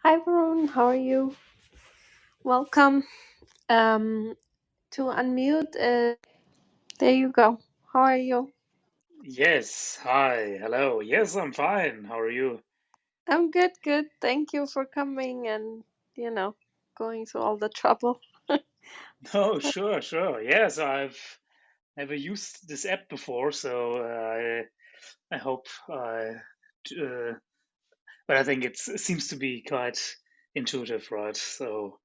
Hi, Varun. How are you? Welcome. To unmute. There you go. How are you? Yes, hi, hello. Yes, I'm fine. How are you? I'm good. Good. Thank you for coming and you know going through all the trouble. Oh, sure. Yes, I've never used this app before, so I hope but I think it seems to be quite intuitive, right? So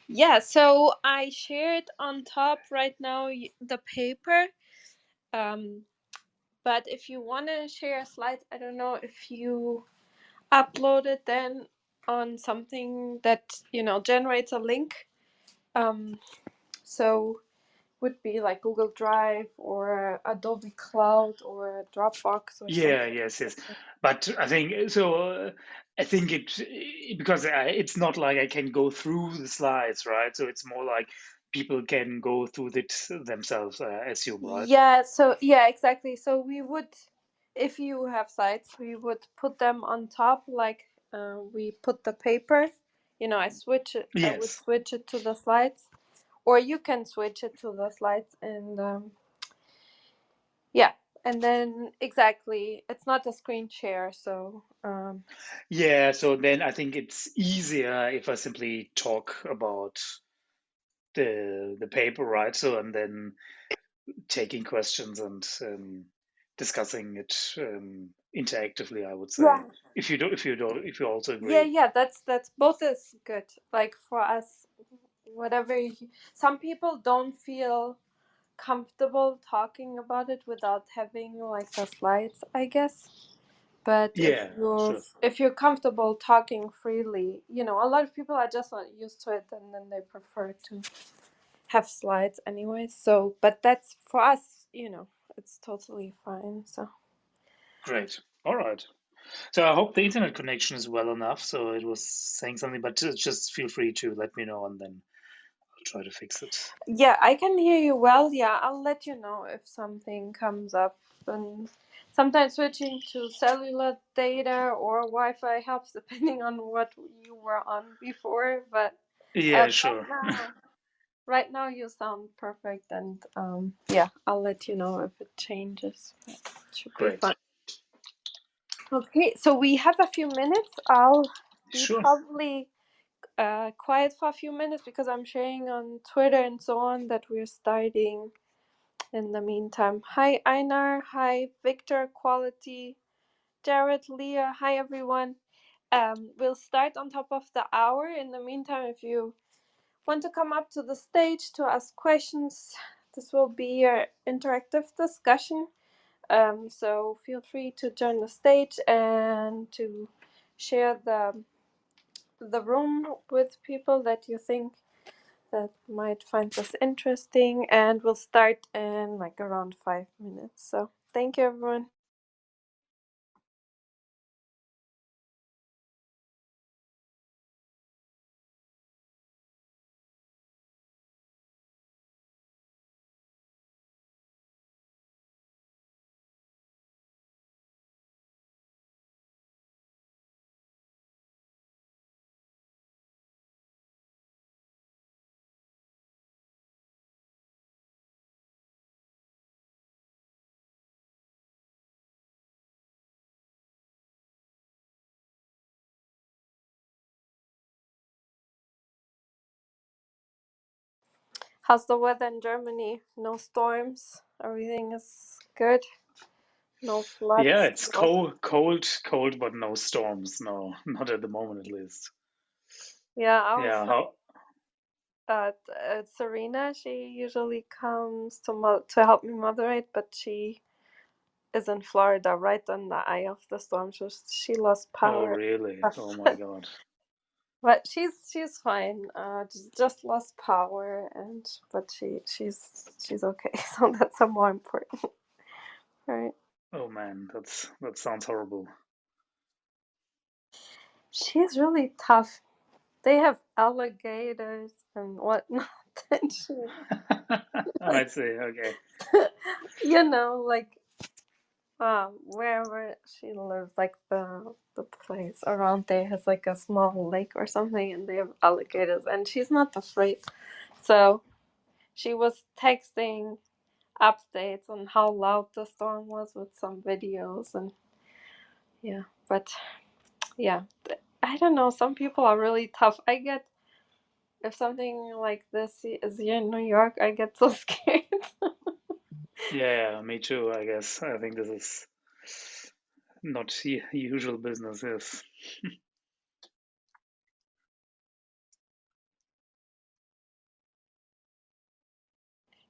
Yeah. So I shared on top right now the paper. Um, but if you want to share slides, I don't know if you upload it then on something that generates a link. Um, so would be like Google Drive or Adobe Cloud or Dropbox or yeah, something. yes. But I think so. I think because it's not like I can go through the slides, right? So it's more like people can go through it themselves, I assume, right? Yeah, so yeah, exactly. So we would, if you have sites, we would put them on top, like we put the paper. I would Yes. switch it to the slides, or you can switch it to the slides, and yeah, and then exactly, it's not a screen share, so Yeah, so then I think it's easier if I simply talk about the paper, right? So and then taking questions and discussing it interactively, I would say. yeah, If you also agree. yeah, that's both is good. Like for us, whatever some people don't feel comfortable talking about it without having like the slides, I guess. But Yeah, sure. if you're comfortable talking freely, a lot of people are just not used to it, and then they prefer to have slides anyway. So but that's for us, it's totally fine. So Great. All right. So I hope the internet connection is well enough. So it was saying something, but just feel free to let me know and then I'll try to fix it. yeah, I can hear you well. Yeah, I'll let you know if something comes up. And sometimes switching to cellular data or Wi-Fi helps, depending on what you were on before. But Yeah, right sure. now, right now you sound perfect, and yeah, I'll let you know if it changes. But it should be Great. fine. Okay, so we have a few minutes. I'll be Sure. probably quiet for a few minutes because I'm sharing on Twitter and so on that we're starting in the meantime. Hi, Einar. Hi, Victor, Quality, Jared, Leah. Hi, everyone. We'll start on top of the hour. In the meantime, if you want to come up to the stage to ask questions, this will be your interactive discussion. So feel free to join the stage and to share the room with people that you think that might find this interesting, and we'll start in like around 5 minutes. So thank you, everyone. How's the weather in Germany? No storms. Everything is good. No Yeah, floods. it's No. cold, but no storms. No, not at the moment, at least. Yeah, our Yeah, friend Serena, she usually comes to help me moderate, but she is in Florida, right on the eye of the storm. So she lost oh, power. really? Oh my God. But she's fine. Just lost power, and but she's okay. So that's a more important, right? Oh man, that sounds horrible. She's really tough. They have alligators and whatnot, and she, I see. Okay. like wherever she lives, like the place around there has like a small lake or something, and they have alligators, and she's not afraid. So she was texting updates on how loud the storm was with some videos, and yeah, but yeah, I don't know. Some people are really tough. I get if something like this is here in New York, I get so scared. Yeah, me too, I guess. I think this is not usual business, yes.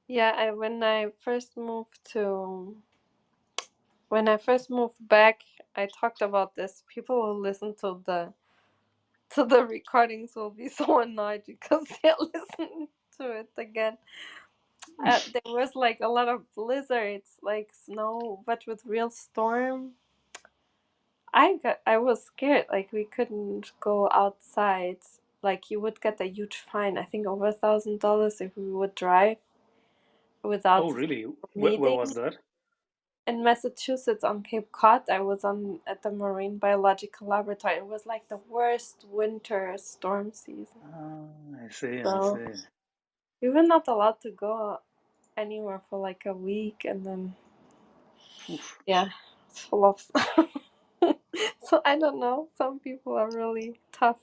Yeah, when I first moved back, I talked about this. People who listen to the recordings will be so annoyed because they're listening to it again. There was like a lot of blizzards, like snow, but with real storm. I was scared. Like we couldn't go outside. Like you would get a huge fine. I think over $1,000 if we would drive Oh, without really? Where needing. was that? In Massachusetts on Cape Cod, I was on at the Marine Biological Laboratory. It was like the worst winter storm season. Ah, I see, I So see. we were not allowed to go anywhere for like a week, and then Oof. yeah, it's full of stuff. So I don't know. Some people are really tough.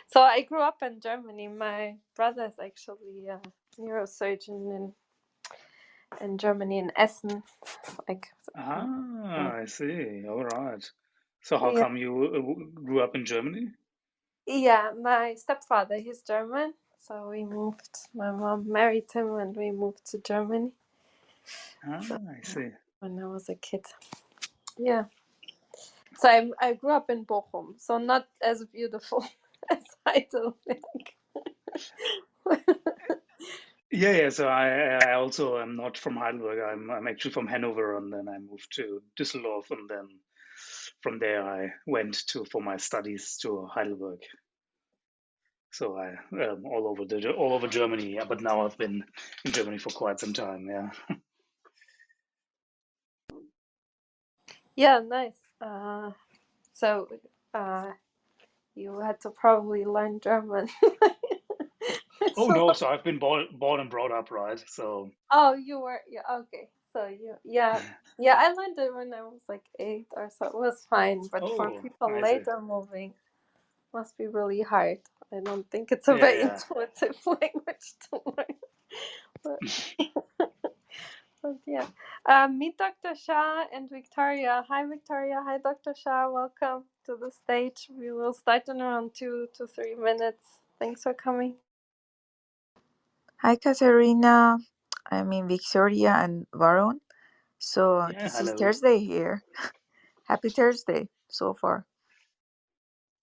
So I grew up in Germany. My brother is actually a neurosurgeon in Germany in Essen. Like Ah, I see. All right. So how yeah. come you grew up in Germany? Yeah, my stepfather, he's German. So we moved. My mom married him and we moved to Germany. Ah, So I see. when I was a kid. Yeah. So I grew up in Bochum. So not as beautiful as Heidelberg. Yeah, yeah. So I also am not from Heidelberg. I'm actually from Hanover, and then I moved to Düsseldorf, and then from there I went to for my studies to Heidelberg. So I all over Germany. Yeah, but now I've been in Germany for quite some time. Yeah. Yeah, nice. So uh, you had to probably learn German. Oh So, no, so I've been born and brought up, right? So oh, you were, yeah, okay. So yeah, I learned it when I was like 8 or so. It was fine, but for oh, people I see. later moving, must be really hard. I don't think it's a Yeah, very yeah. intuitive language to learn. But, but yeah. Meet Dr. Shah and Victoria. Hi, Victoria. Hi, Dr. Shah. Welcome to the stage. We will start in around 2 to 3 minutes. Thanks for coming. Hi, Katerina. I mean, Victoria and Varun. So Yeah, this is hello. Thursday here. Happy Thursday so far.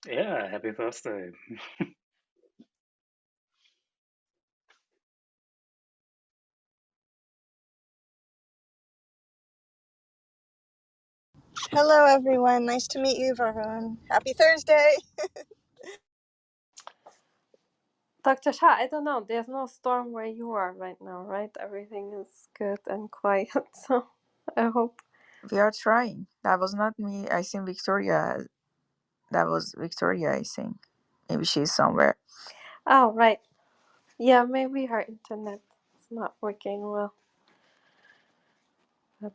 Yeah, happy Thursday. Hello, everyone. Nice to meet you, Varun. Happy Thursday. Dr. Shah, I don't know. There's no storm where you are right now, right? Everything is good and quiet. So I hope. We are trying. That was not me. I think Victoria. That was Victoria, I think. Maybe she's somewhere. Oh, right. Yeah, maybe her internet is not working well. But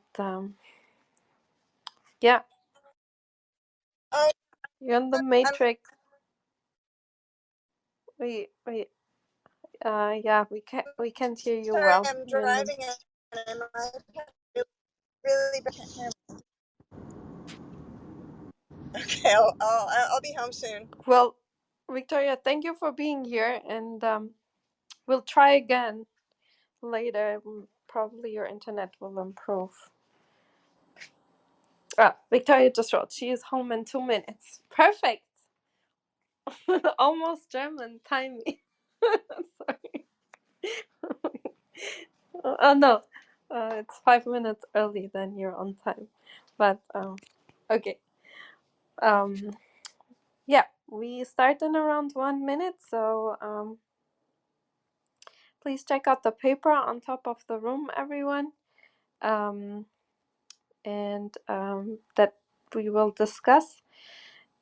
yeah, Oh, you're in the I'm matrix. We yeah, we can't hear you sorry. well. I'm You're in the driving and I might have really can't hear me. Okay, I'll be home soon. well, Victoria. Thank you for being here, and we'll try again later. Probably your internet will improve. Victoria just wrote. She is home in 2 minutes. Perfect. Almost German timing. Sorry. Oh no, it's 5 minutes early. Then you're on time. But okay. Um, yeah, we start in around 1 minute. So please check out the paper on top of the room, everyone. That we will discuss.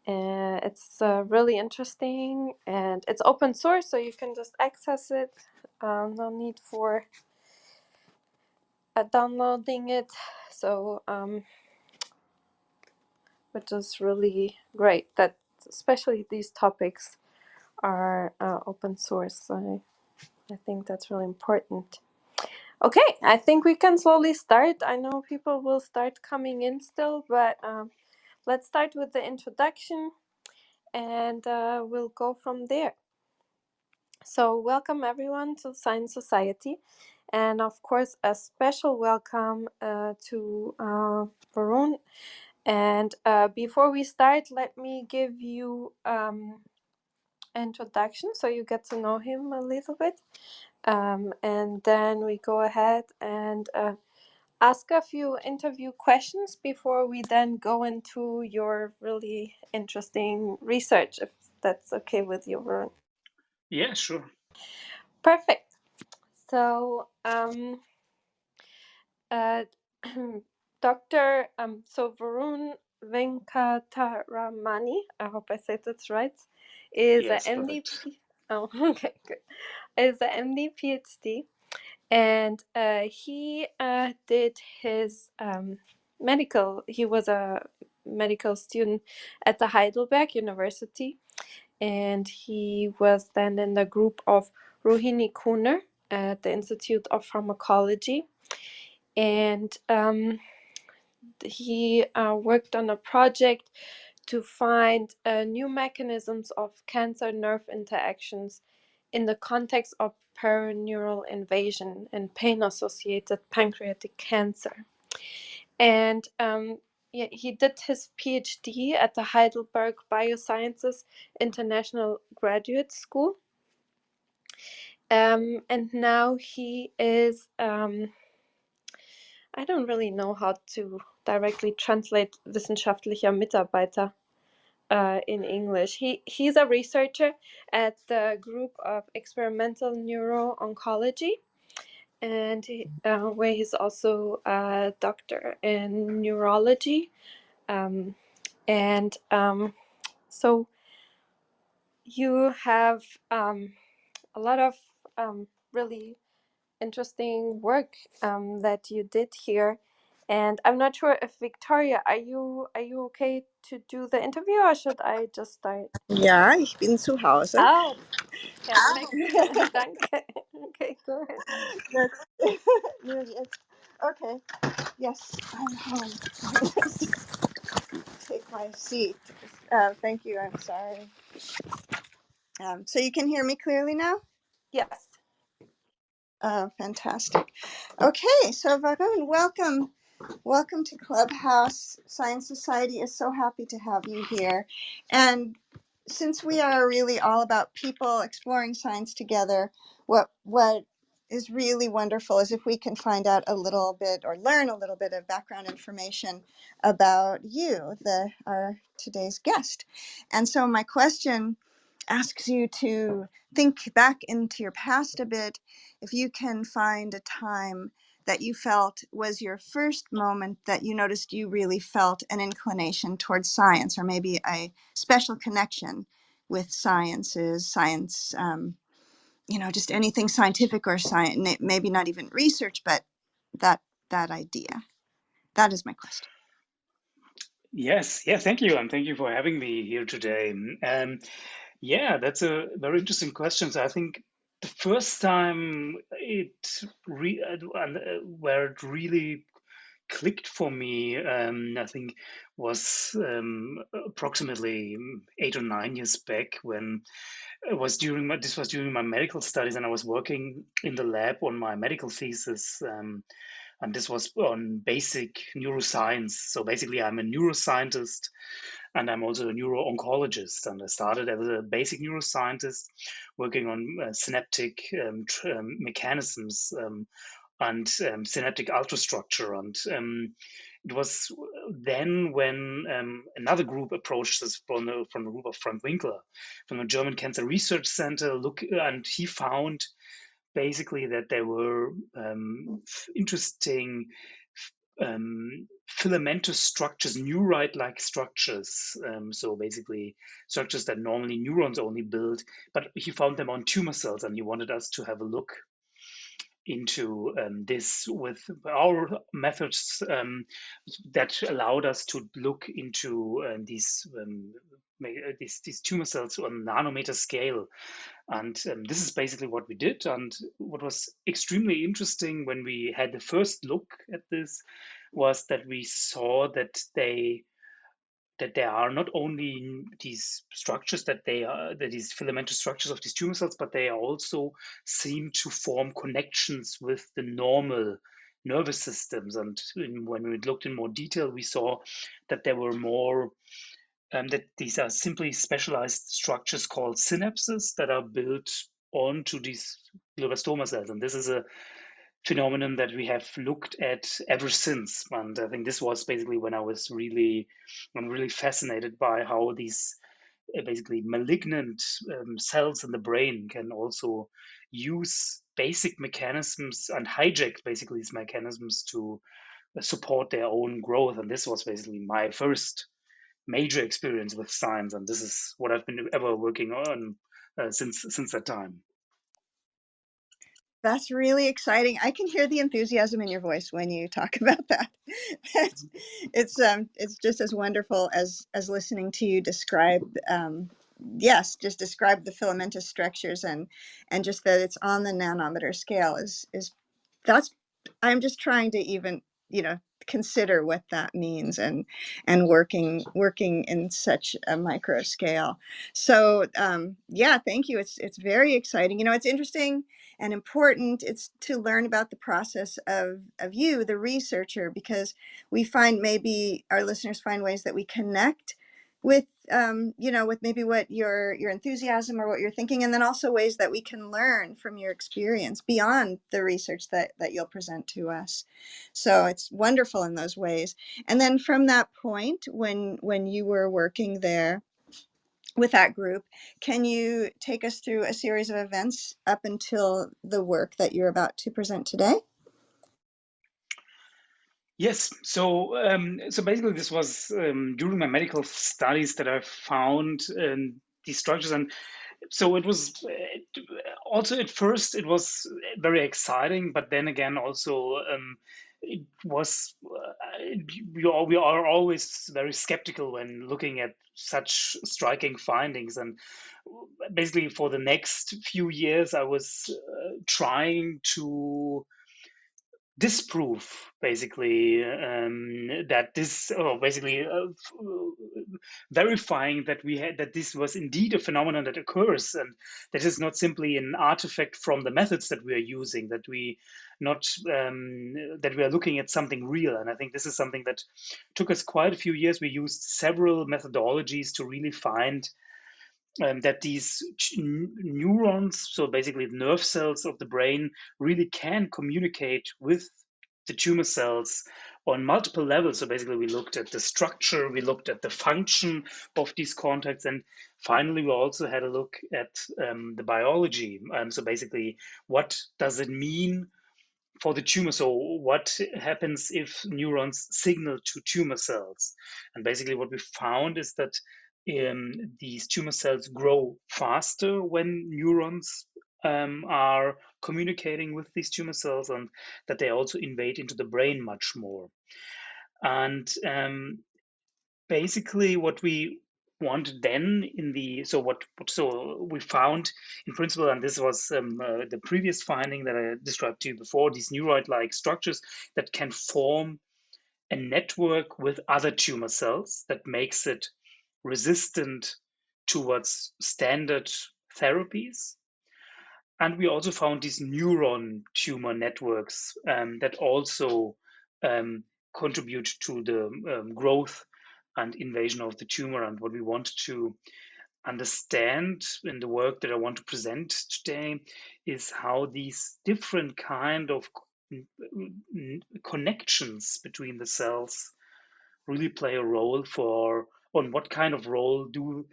It's really interesting, and it's open source, so you can just access it. No need for downloading it. So, which is really great that especially these topics are open source. I think that's really important. Okay, I think we can slowly start. I know people will start coming in still, but let's start with the introduction, and we'll go from there. So welcome everyone to Science Society, and of course a special welcome to Varun. And before we start, let me give you introduction so you get to know him a little bit. And then we go ahead and ask a few interview questions before we then go into your really interesting research, if that's okay with you, Varun. Yeah, sure. Perfect. So, Dr. So Varun Venkataramani, I hope I said that right, is Yes, an MD. perfect. Oh, okay, good. Is an MD PhD, and he did his medical. He was a medical student at the Heidelberg University, and he was then in the group of Rohini Kuhner at the Institute of Pharmacology, and he worked on a project to find new mechanisms of cancer nerve interactions in the context of perineural invasion and pain-associated pancreatic cancer. And he did his PhD at the Heidelberg Biosciences International Graduate School. And now he is, I don't really know how to directly translate wissenschaftlicher Mitarbeiter in English. He's a researcher at the group of experimental neuro-oncology, and where he's also a doctor in neurology. So you have a lot of really interesting work that you did here, and I'm not sure if Victoria, are you okay to do the interview, or should I just start? Ja, ich bin zu Hause. Oh, perfekt. Danke. Okay, go ahead. Nur jetzt. Okay. Yes, I'm home. Take my seat. Thank you. I'm sorry. So you can hear me clearly now? Yes. Fantastic. Okay, so Varun, welcome to Clubhouse. Science Society is so happy to have you here. And since we are really all about people exploring science together, what is really wonderful is if we can find out a little bit or learn a little bit of background information about you, our today's guest. And so my question asks you to think back into your past a bit. If you can find a time that you felt was your first moment that you noticed you really felt an inclination towards science, or maybe a special connection with science, just anything scientific or science, maybe not even research, but that idea. That is my question. Yes, yeah, thank you, and thank you for having me here today. Yeah, that's a very interesting question. So I think the first time where it really clicked for me, I think, was approximately 8 or 9 years back when this was during my medical studies, and I was working in the lab on my medical thesis. And this was on basic neuroscience. So basically, I'm a neuroscientist and I'm also a neuro-oncologist. And I started as a basic neuroscientist working on synaptic mechanisms and synaptic ultrastructure. And it was then when another group approached us from the group of Frank Winkler from the German Cancer Research Center. And he found basically that there were interesting filamentous structures, neurite-like structures. So basically structures that normally neurons only build, but he found them on tumor cells, and he wanted us to have a look into this with our methods that allowed us to look into these tumor cells on nanometer scale. And this is basically what we did. And what was extremely interesting when we had the first look at this was that we saw that there are not only these structures that these filamentous structures of these tumor cells, but they also seem to form connections with the normal nervous systems. And when we looked in more detail, we saw that there were more that these are simply specialized structures called synapses that are built onto these glioblastoma cells. And this is a phenomenon that we have looked at ever since. And I think this was basically when I'm really fascinated by how these basically malignant cells in the brain can also use basic mechanisms and hijack basically these mechanisms to support their own growth. And this was basically my first major experience with science, and this is what I've been ever working on since that time. That's really exciting. I can hear the enthusiasm in your voice when you talk about that. It's just as wonderful as listening to you describe. Just describe the filamentous structures and just that it's on the nanometer scale is that's. I'm just trying to even consider what that means and working in such a micro scale. So thank you. It's very exciting. It's interesting and important. It's to learn about the process of you, the researcher, because we find maybe our listeners find ways that we connect with with maybe what your enthusiasm or what you're thinking, and then also ways that we can learn from your experience beyond the research that you'll present to us. So it's wonderful in those ways. And then from that point, when you were working there with that group, can you take us through a series of events up until the work that you're about to present today? Yes, so basically this was during my medical studies that I found these structures, and so it was also at first it was very exciting, but then again also it was we are always very skeptical when looking at such striking findings. And basically for the next few years I was trying to disprove basically that this basically verifying that that this was indeed a phenomenon that occurs, and that is not simply an artifact from the methods that we are using, that we not that we are looking at something real. And I think this is something that took us quite a few years. We used several methodologies to really find that these neurons, so basically the nerve cells of the brain, really can communicate with the tumor cells on multiple levels. So basically we looked at the structure, we looked at the function of these contacts, and finally we also had a look at the biology. So basically, what does it mean for the tumor? So what happens if neurons signal to tumor cells? And basically what we found is that these tumor cells grow faster when neurons are communicating with these tumor cells, and that they also invade into the brain much more. And basically what we wanted then so we found in principle, and this was the previous finding that I described to you before, these neurite-like structures that can form a network with other tumor cells that makes it resistant towards standard therapies. And we also found these neuron tumor networks that also contribute to the growth and invasion of the tumor. And what we want to understand in the work that I want to present today is how these different kind of connections between the cells really play a role on what kind of role do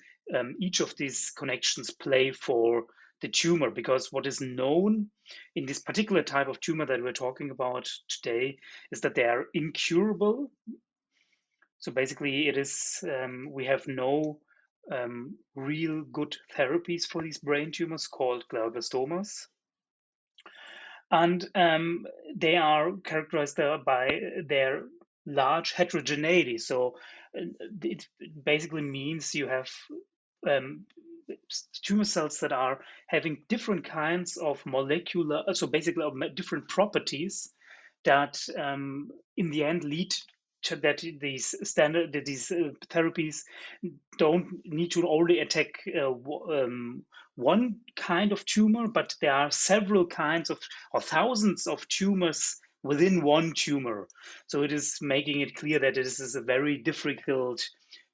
each of these connections play for the tumor, because what is known in this particular type of tumor that we're talking about today is that they are incurable. So basically, it is we have no real good therapies for these brain tumors called glioblastomas, and they are characterized by their large heterogeneity. So it basically means you have um, tumor cells that are having different kinds of molecular, so basically different properties that in the end lead to that these therapies don't need to only attack one kind of tumor, but there are several kinds of or thousands of tumors within one tumor. So it is making it clear that this is a very difficult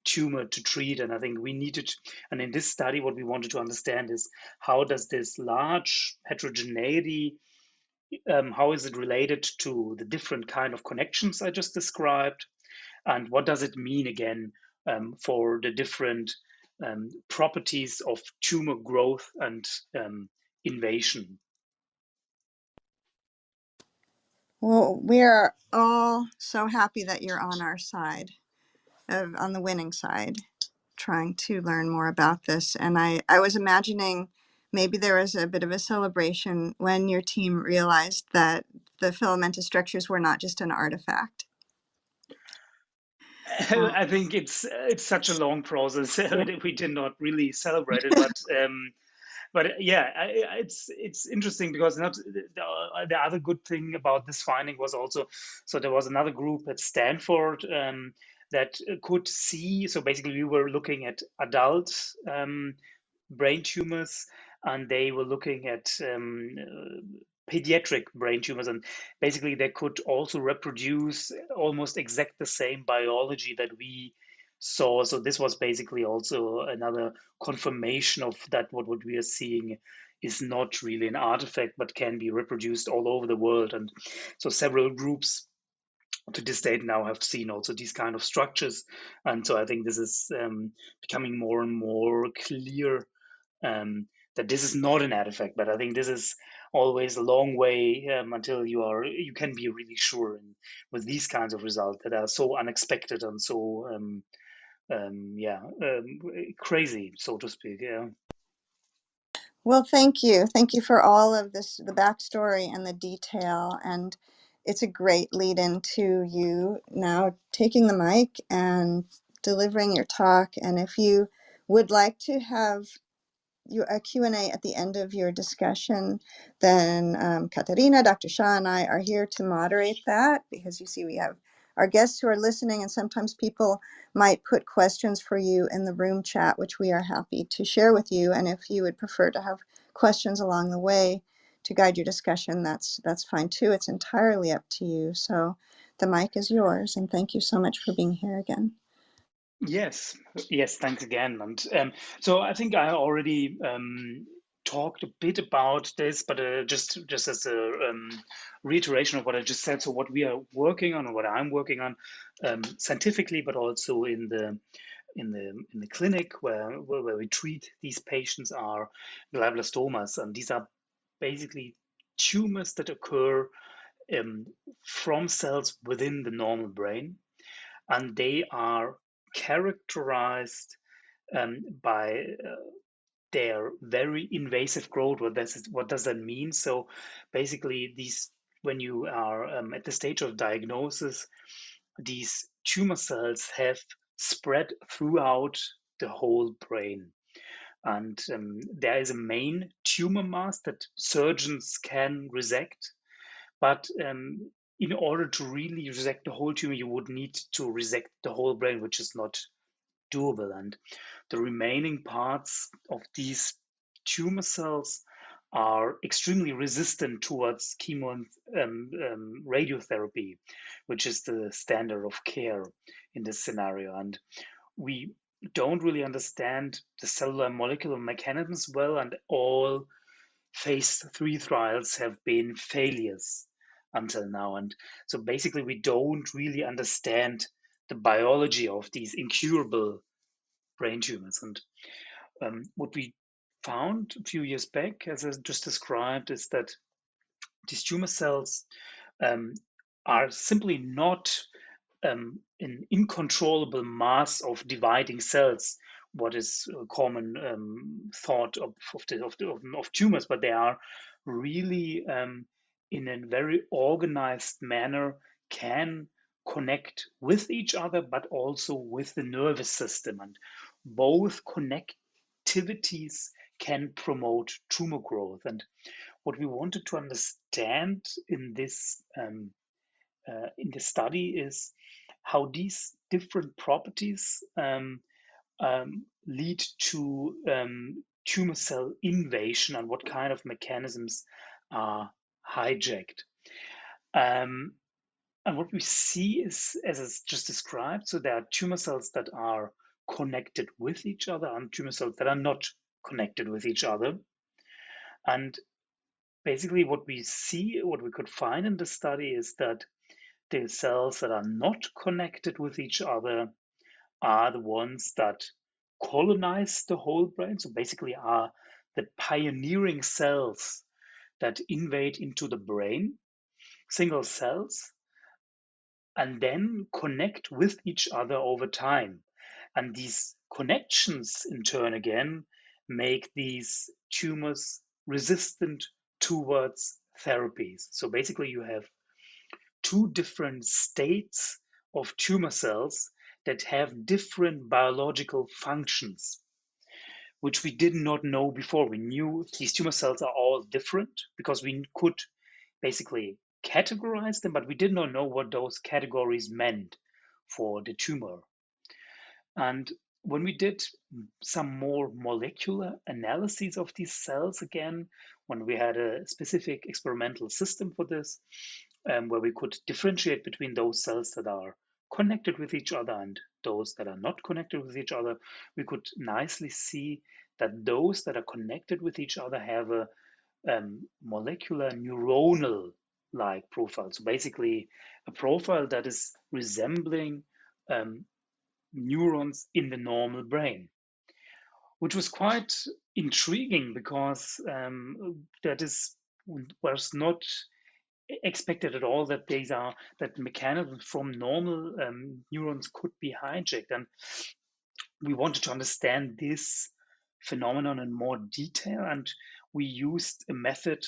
tumor to treat. And I think we needed, and in this study, what we wanted to understand is how does this large heterogeneity, how is it related to the different kind of connections I just described? And what does it mean again for the different properties of tumor growth and invasion? Well, we are all so happy that you're on our side, on the winning side, trying to learn more about this. And I was imagining maybe there was a bit of a celebration when your team realized that the filamentous structures were not just an artifact. I think it's such a long process Yeah. that we did not really celebrate it, but yeah, it's interesting because not the other good thing about this finding was also, so there was another group at Stanford that could see. So basically, we were looking at adult brain tumors, and they were looking at pediatric brain tumors, and basically they could also reproduce almost exact the same biology that we saw. So this was basically also another confirmation of that what we are seeing is not really an artifact but can be reproduced all over the world. And so several groups to this date now have seen also these kind of structures, and so I think this is becoming more and more clear that this is not an artifact. But I think this is always a long way until you can be really sure with these kinds of results that are so unexpected and so crazy, so to speak. Yeah. Well, thank you. Thank you for all of this, the backstory and the detail. And it's a great lead into you now taking the mic and delivering your talk. And if you would like to have a Q&A at the end of your discussion, then Katarina, Dr. Shah, and I are here to moderate that, because you see we have our guests who are listening, and sometimes people might put questions for you in the room chat, which we are happy to share with you. And if you would prefer to have questions along the way to guide your discussion, that's fine too. It's entirely up to you. So the mic is yours, and thank you so much for being here again. Yes, yes, thanks again. And so I think I already talked a bit about this, but just as a reiteration of what I just said. So what we are working on, and what I'm working on scientifically, but also in the clinic where we treat these patients, are glioblastomas, and these are basically tumors that occur from cells within the normal brain, and they are characterized by their very invasive growth. What does that mean? So basically, when you are at the stage of diagnosis, these tumor cells have spread throughout the whole brain. And there is a main tumor mass that surgeons can resect, but in order to really resect the whole tumor, you would need to resect the whole brain, which is not doable. And the remaining parts of these tumor cells are extremely resistant towards chemo and radiotherapy, which is the standard of care in this scenario. And we don't really understand the cellular and molecular mechanisms well, and all phase 3 trials have been failures until now. And so basically, we don't really understand the biology of these incurable brain tumors. And what we found a few years back, as I just described, is that these tumor cells are simply not an incontrollable mass of dividing cells, what is a common thought of tumors, but they are really in a very organized manner can connect with each other, but also with the nervous system. And both connectivities can promote tumor growth. And what we wanted to understand in this study is how these different properties lead to tumor cell invasion and what kind of mechanisms are hijacked. And what we see is, as it's just described, so there are tumor cells that are connected with each other and tumor cells that are not connected with each other. And basically what we see, what we could find in the study is that the cells that are not connected with each other are the ones that colonize the whole brain. So basically are the pioneering cells that invade into the brain, single cells, and then connect with each other over time. And these connections, in turn, again, make these tumors resistant towards therapies. So basically, you have two different states of tumor cells that have different biological functions, which we did not know before. We knew these tumor cells are all different because we could basically categorize them, but we did not know what those categories meant for the tumor. And when we did some more molecular analyses of these cells again, when we had a specific experimental system for this, where we could differentiate between those cells that are connected with each other and those that are not connected with each other, we could nicely see that those that are connected with each other have a molecular neuronal like profile. So basically, a profile that is resembling neurons in the normal brain, which was quite intriguing because was not expected at all that that mechanisms from normal neurons could be hijacked. And we wanted to understand this phenomenon in more detail, and we used a method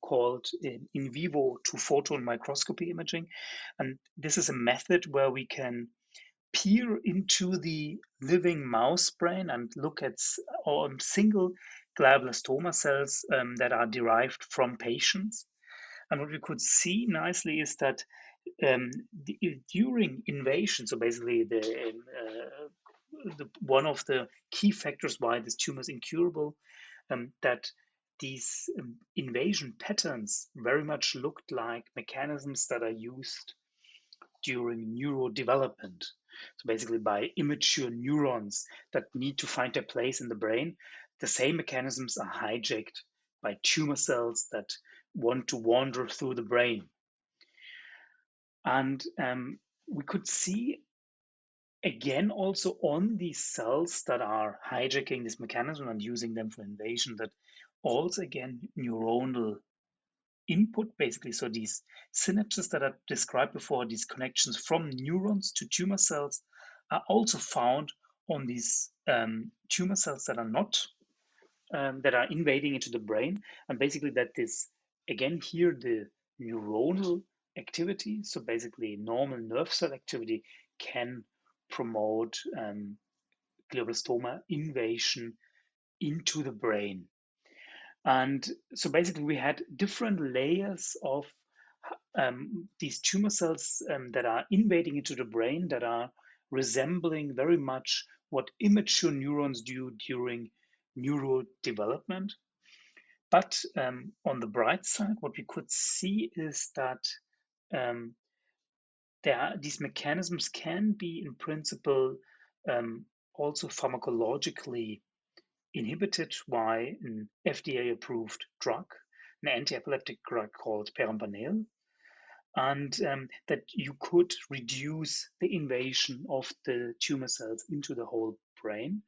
called in vivo to photon microscopy imaging. And this is a method where we can peer into the living mouse brain and look at single glioblastoma cells that are derived from patients. And what we could see nicely is that during invasion, so basically one of the key factors why this tumor is incurable, that these invasion patterns very much looked like mechanisms that are used during neurodevelopment. So basically by immature neurons that need to find their place in the brain, the same mechanisms are hijacked by tumor cells that want to wander through the brain. And we could see again also on these cells that are hijacking this mechanism and using them for invasion that also again neuronal input basically, so these synapses that I described before, these connections from neurons to tumor cells are also found on these tumor cells that are not that are invading into the brain. And basically that this again here the neuronal activity, so basically normal nerve cell activity, can promote glioblastoma invasion into the brain. And so basically we had different layers of these tumor cells that are invading into the brain that are resembling very much what immature neurons do during neurodevelopment. But on the bright side, what we could see is that these mechanisms can be, in principle, also pharmacologically inhibited by an FDA-approved drug, an anti-epileptic drug called perampanel, and that you could reduce the invasion of the tumor cells into the whole brain.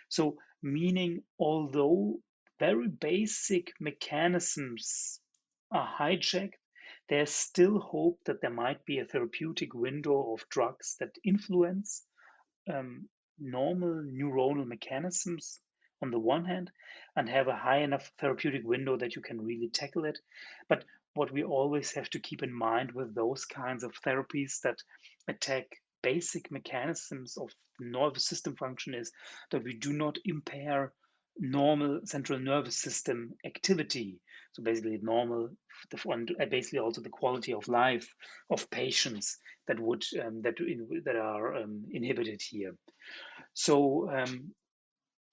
So meaning although very basic mechanisms are hijacked, there's still hope that there might be a therapeutic window of drugs that influence um, normal neuronal mechanisms on the one hand and have a high enough therapeutic window that you can really tackle it. But what we always have to keep in mind with those kinds of therapies that attack basic mechanisms of the nervous system function is that we do not impair normal central nervous system activity. So basically normal, basically also the quality of life of patients that would that are inhibited here. So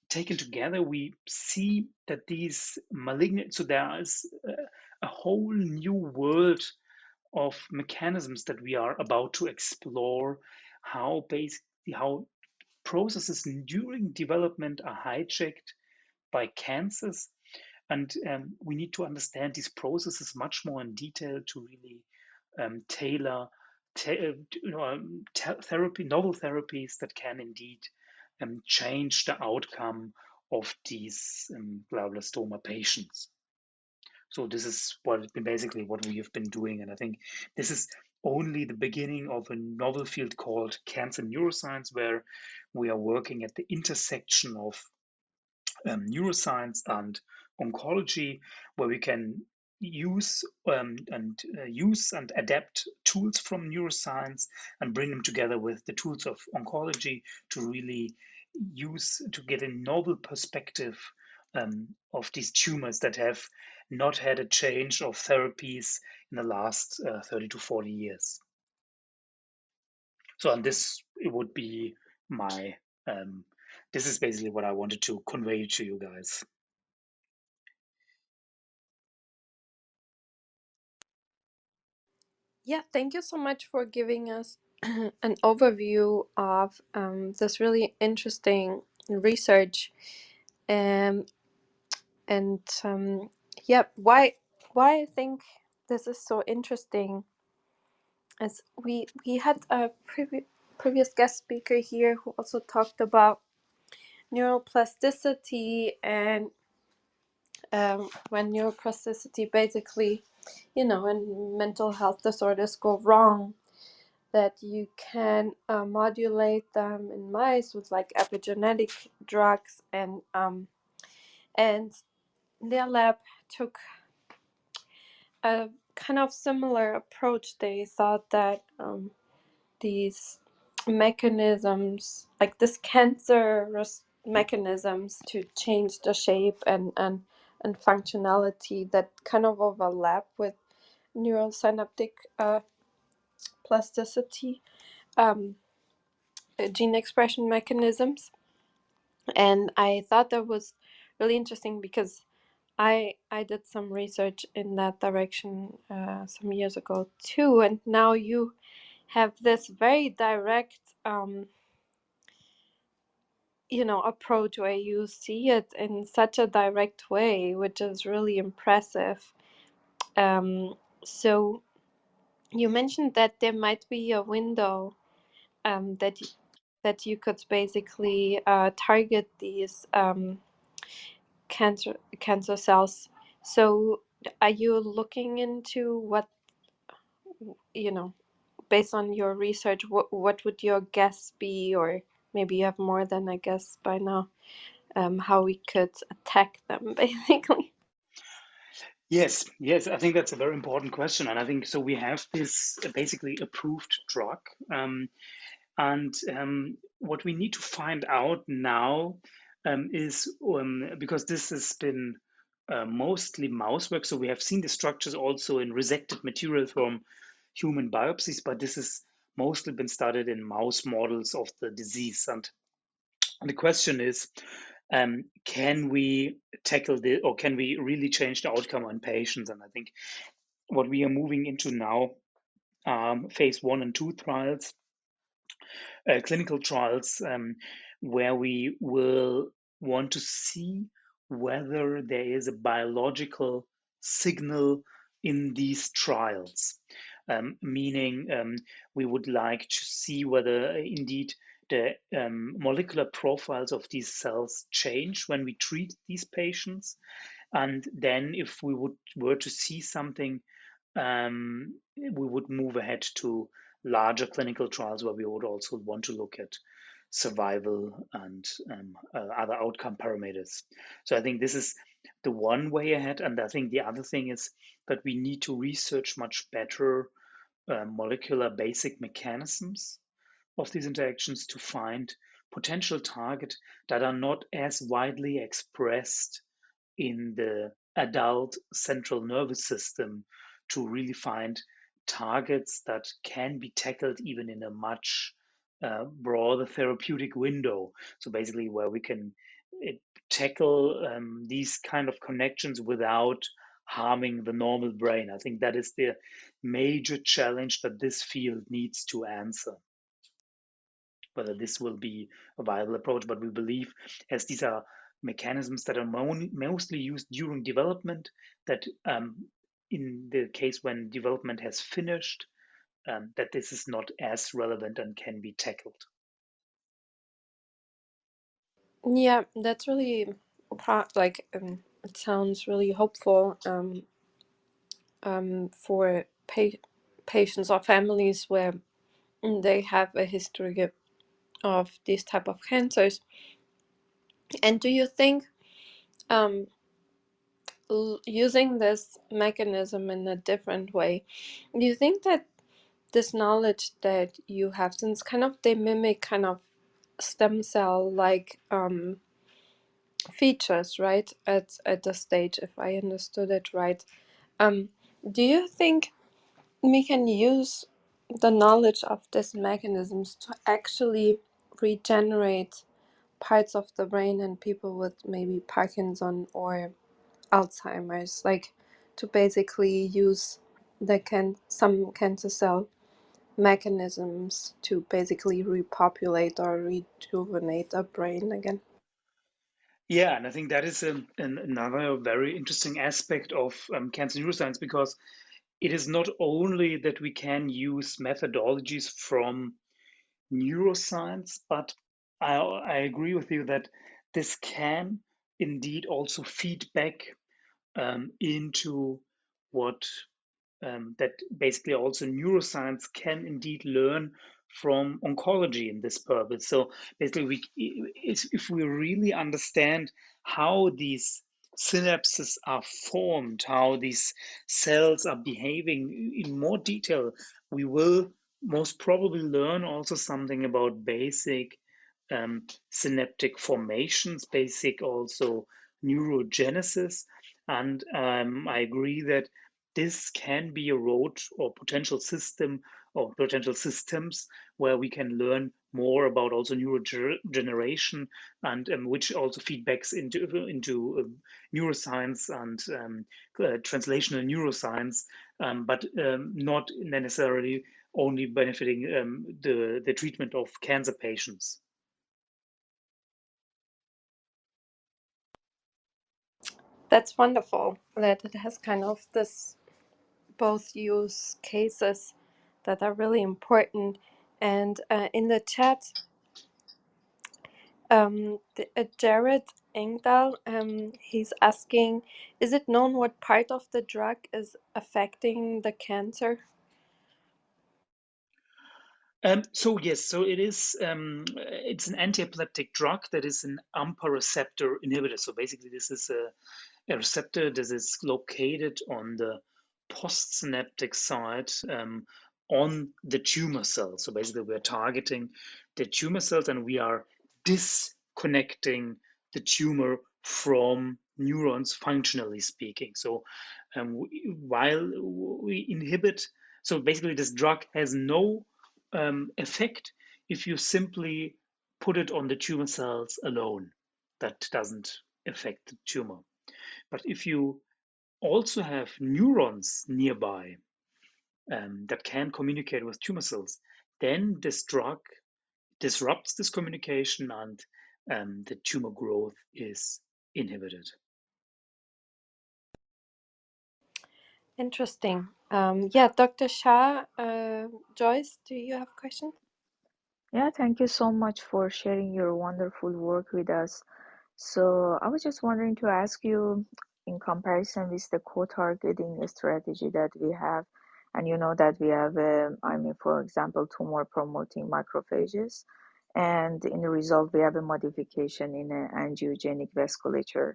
taken together, we see that these malignant. So there is a whole new world of mechanisms that we are about to explore. How basically how processes during development are hijacked by cancers, and we need to understand these processes much more in detail to really tailor novel therapies that can indeed change the outcome of these glioblastoma patients. So this is basically what we have been doing, and I think this is only the beginning of a novel field called cancer neuroscience, where we are working at the intersection of neuroscience and oncology, where we can use and adapt tools from neuroscience and bring them together with the tools of oncology to really get a novel perspective of these tumors that have not had a change of therapies in the last 30 to 40 years. So, and this it would be my this is basically what I wanted to convey to you guys. Yeah, thank you so much for giving us an overview of this really interesting research. Um, and yeah, why I think this is so interesting is we had a previous guest speaker here who also talked about neuroplasticity and when neuroplasticity basically, when mental health disorders go wrong, that you can modulate them in mice with like epigenetic drugs, and their lab took a kind of similar approach. They thought that these mechanisms, like this cancerous mechanisms to change the shape and functionality, that kind of overlap with neurosynaptic plasticity gene expression mechanisms. And I thought that was really interesting because I did some research in that direction some years ago too, and now you have this very direct approach where you see it in such a direct way, which is really impressive. So you mentioned that there might be a window that you could basically target these cancer cells. So are you looking into what, based on your research, what would your guess be, or maybe you have more than a guess by now, how we could attack them basically? Yes, I think that's a very important question, and I think so. We have this basically approved drug, and what we need to find out now is because this has been mostly mouse work, so we have seen the structures also in resected material from human biopsies, but this has mostly been studied in mouse models of the disease. And the question is, can we tackle this, or can we really change the outcome on patients? And I think what we are moving into now, phase 1 and 2 trials, clinical trials, where we will want to see whether there is a biological signal in these trials. Meaning, we would like to see whether indeed the molecular profiles of these cells change when we treat these patients. And then if we were to see something, we would move ahead to larger clinical trials where we would also want to look at survival and other outcome parameters. So I think this is the one way ahead. And I think the other thing is that we need to research much better molecular basic mechanisms of these interactions to find potential targets that are not as widely expressed in the adult central nervous system, to really find targets that can be tackled even in a much broader therapeutic window. So basically where we can tackle these kind of connections without harming the normal brain. I think that is the major challenge that this field needs to answer. Whether this will be a viable approach, but we believe, as these are mechanisms that are mostly used during development, that in the case when development has finished, that this is not as relevant and can be tackled. Yeah, that's really like it sounds really hopeful for patients or families where they have a history of these type of cancers. And do you think using this mechanism in a different way, do you think that this knowledge that you have, since kind of they mimic kind of stem cell like features, right, at the stage, if I understood it right, do you think we can use the knowledge of these mechanisms to actually regenerate parts of the brain in people with maybe Parkinson or Alzheimer's, like to basically use some cancer cell mechanisms to basically repopulate or rejuvenate a brain again? Yeah, and I think that is another very interesting aspect of cancer neuroscience, because it is not only that we can use methodologies from neuroscience, but I agree with you that this can indeed also feed back into what that basically also neuroscience can indeed learn from oncology in this purpose. So basically, if we really understand how these synapses are formed, how these cells are behaving in more detail, we will most probably learn also something about basic synaptic formations, basic also neurogenesis. And I agree that this can be a road or potential system or potential systems where we can learn more about also neurogeneration, and which also feedbacks into neuroscience and translational neuroscience, but not necessarily only benefiting the treatment of cancer patients. That's wonderful that it has kind of this both use cases that are really important. And in the chat, Jared Engdahl, he's asking, is it known what part of the drug is affecting the cancer? So yes, so it is. It's an anti-epileptic drug that is an AMPA receptor inhibitor. So basically, this is a receptor that is located on the postsynaptic side on the tumor cells. So basically, we're targeting the tumor cells and we are disconnecting the tumor from neurons, functionally speaking. So while we inhibit, so basically, this drug has no effect if you simply put it on the tumor cells alone. That doesn't affect the tumor. But if you also have neurons nearby that can communicate with tumor cells, then this drug disrupts this communication and the tumor growth is inhibited. Interesting. Yeah, Dr. Shah, Joyce, do you have questions? Yeah, thank you so much for sharing your wonderful work with us. So I was just wondering to ask you, in comparison with the co-targeting strategy that we have, and you know that we have, I mean, for example, tumor promoting macrophages, and in the result, we have a modification in an angiogenic vasculature.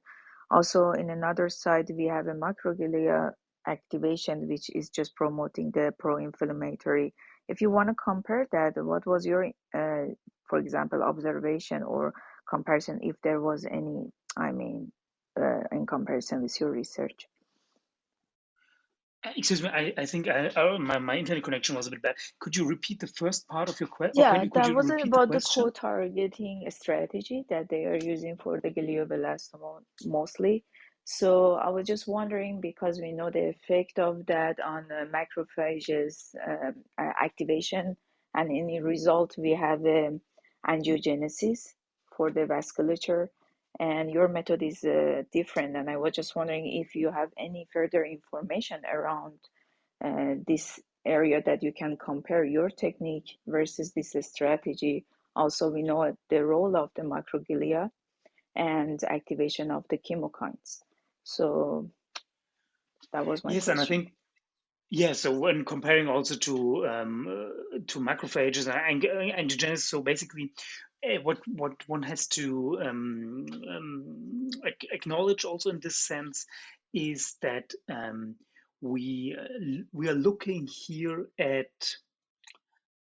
Also, in another side, we have a macroglia activation, which is just promoting the pro-inflammatory. If you want to compare that, what was your, for example, observation or comparison, if there was any, I mean, in comparison with your research? Excuse me, I think my internet connection was a bit bad. Could you repeat the first part of your question? Or Yeah, could that you was repeat the about the question? co-targeting strategy that they are using for the glioblastoma mostly. So I was just wondering, because we know the effect of that on macrophages activation, and in the result we have angiogenesis for the vasculature, and your method is different. And I was just wondering if you have any further information around this area that you can compare your technique versus this strategy. Also, we know the role of the microglia and activation of the chemokines. So that was my Yes, and I question. think yeah. So when comparing also to macrophages and angiogenesis, so basically, what one has to acknowledge also in this sense is that we are looking here at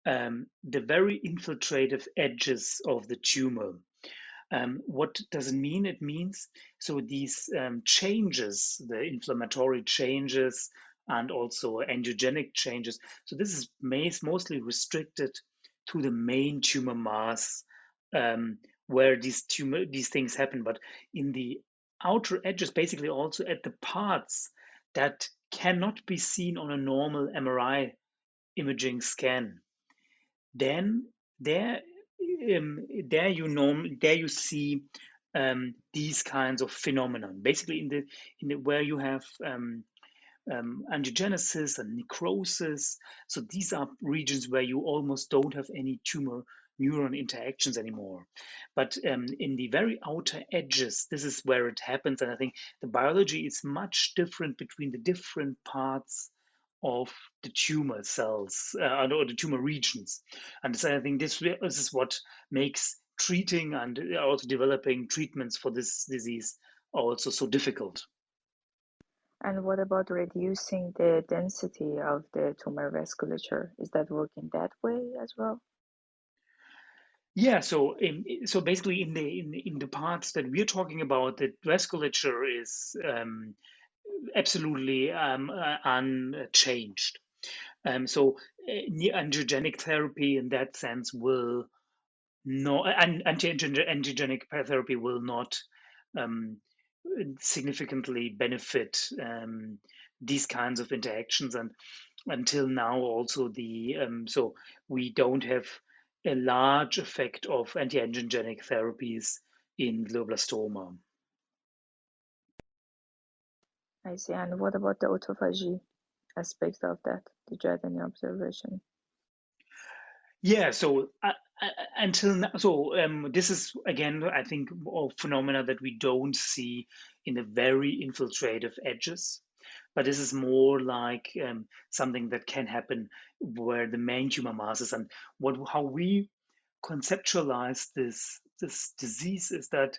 the very infiltrative edges of the tumor. What does it mean? It means so these changes, the inflammatory changes and also angiogenic changes. So this is mostly restricted to the main tumor mass where these things happen. But in the outer edges, basically also at the parts that cannot be seen on a normal MRI imaging scan, then there there you see these kinds of phenomenon basically in the where you have angiogenesis and necrosis. So these are regions where you almost don't have any tumor neuron interactions anymore. But in the very outer edges, this is where it happens. And I think the biology is much different between the different parts of the tumor cells or the tumor regions. And so I think this is what makes treating and also developing treatments for this disease also so difficult. And what about reducing the density of the tumor vasculature? Is that working that way as well? Yeah, so basically in the parts that we're talking about, the vasculature is absolutely unchanged. So angiogenic therapy in that sense will no anti-angiogenic therapy will not um, significantly benefit these kinds of interactions. And until now, also the so we don't have a large effect of anti-angiogenic therapies in glioblastoma. I see. And what about the autophagy aspect of that? Did you have any observation? Yeah, so until now, so this is again, I think, a phenomena that we don't see in the very infiltrative edges, but this is more like something that can happen where the main tumor mass is. And how we conceptualize this disease is that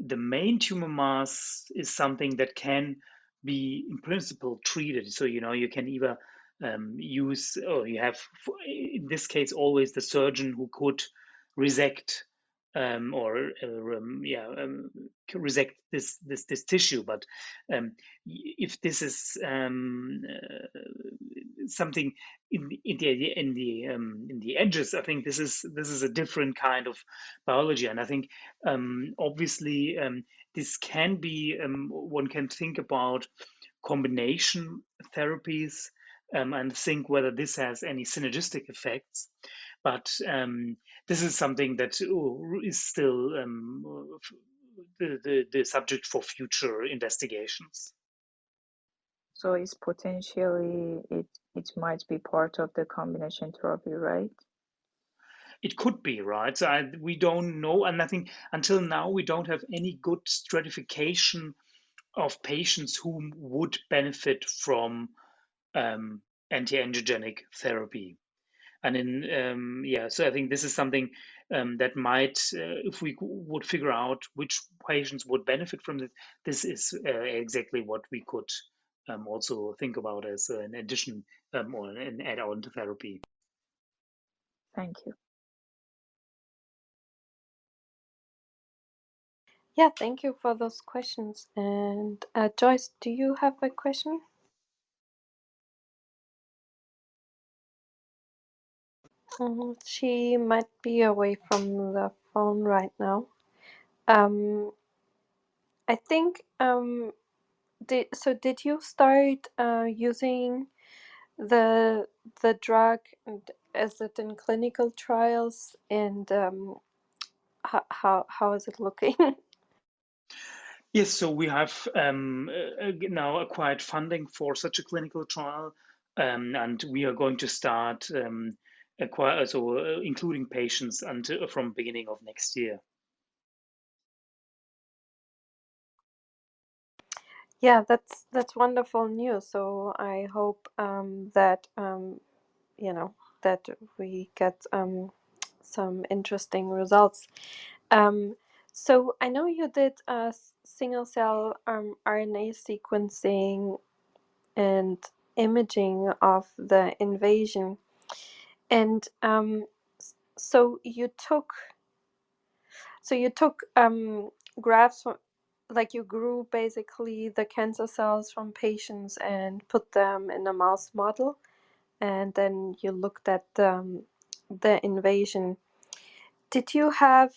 the main tumor mass is something that can be in principle treated. So you can either use, or you have in this case always the surgeon who could resect yeah, resect this tissue. But if this is something in the edges, I think this is a different kind of biology. And I think obviously this can be one can think about combination therapies and think whether this has any synergistic effects. But this is something that is still the subject for future investigations. So it's potentially it might be part of the combination therapy, right? it could be, right? So we don't know, and I think until now we don't have any good stratification of patients who would benefit from anti-angiogenic therapy. And so I think this is something that might, if we would figure out which patients would benefit from it, this is exactly what we could also think about as an addition or an add-on to therapy. Thank you. Yeah, thank you for those questions. And Joyce, do you have a question? She might be away from the phone right now. I think did you start using the drug, and is it in clinical trials, and how is it looking? Yes, so we have now acquired funding for such a clinical trial, and we are going to start including patients until from beginning of next year. Yeah, that's wonderful news. So I hope that that we get some interesting results. So I know you did single cell RNA sequencing and imaging of the invasion, and so you took grafts from, like, you grew basically the cancer cells from patients and put them in a mouse model, and then you looked at the invasion. Did you have,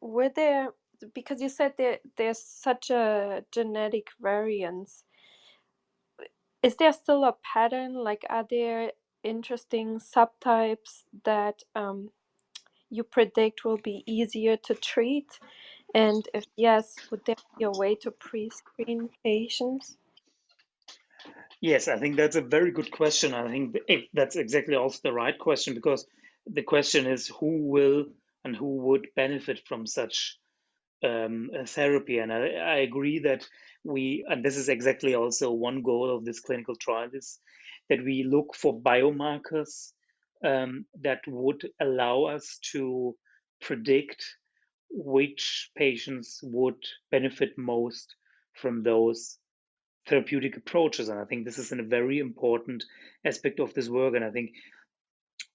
were there, because you said there's such a genetic variance, is there still a pattern? Like, are there interesting subtypes that you predict will be easier to treat? And if yes, would there be a way to pre-screen patients? Yes, I think that's a very good question. I think that's exactly also the right question, because the question is who will and who would benefit from such a therapy. And I agree that and this is exactly also one goal of this clinical trial, is that we look for biomarkers that would allow us to predict which patients would benefit most from those therapeutic approaches. And I think this is a very important aspect of this work. And I think